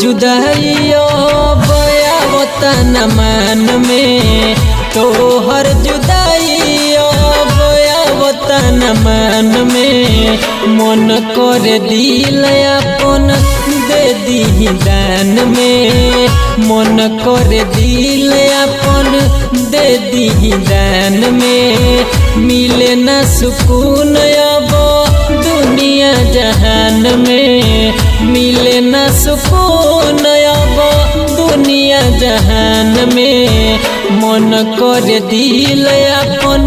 जुदाइयो बयावता न मान में, तोहर जुदाइयो बयावता न मान में। मन कर दिल अपन दे दी दान में, मन कर दिल अपन दे दी दान में। मिले न सुकून अब दुनिया जहान में, मिले न सुकून अब दुनिया जहान में। मन कर दिल अपन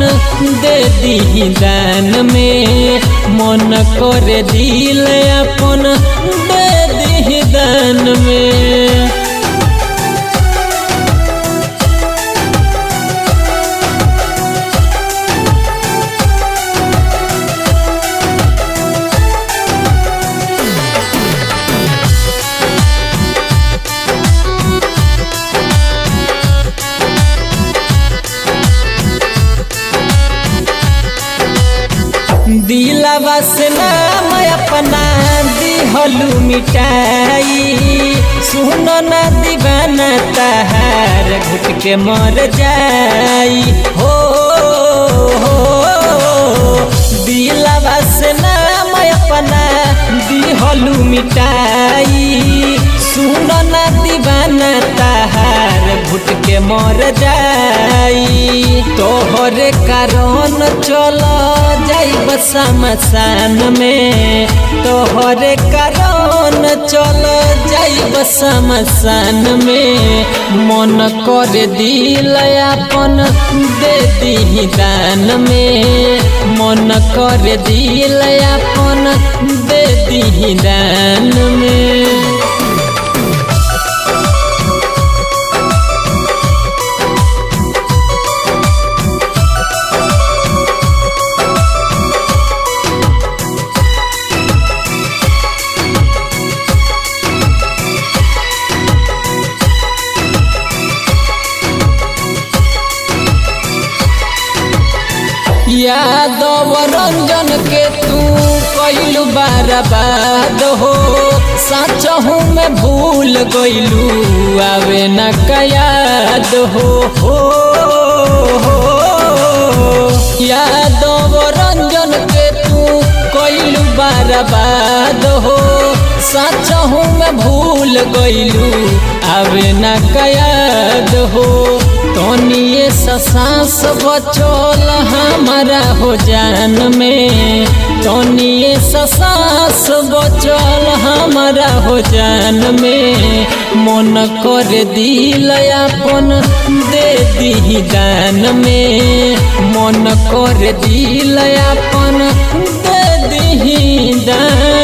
दे दी दान में, मन कर दिल अपन दे दी दान में। दिलवा से नाम अपना दिहलू मिटाई, सुनो ना दीवाना तहार घुट के मर जाई। हो दिलवा से नाम अपना दिहलू मिटाई, सुनो ना दीवाना तहार घुट के मर जाई। तोहरे कारण चल जाई शमशान में, तोहरे कारण चल जाई शमशान में। मन कर दिल अपन दे दी दान में, मन कर दिल अपन दे दी दान में। यादव रंजन के तू कइलू बर्बाद हो, सचहू में भूल गइलू आवे न याद हो। यादव रंजन के तू कइलू बर्बाद हो, सचहू में भूल गइलू आवे न याद हो। तोनिए सांस बचल हमारा हो जान में, तोनिए सांस बचल हमारा हो जान में। मन कर दिल अपन दे दी दान में, मन कर दिल अपन दे दी दान।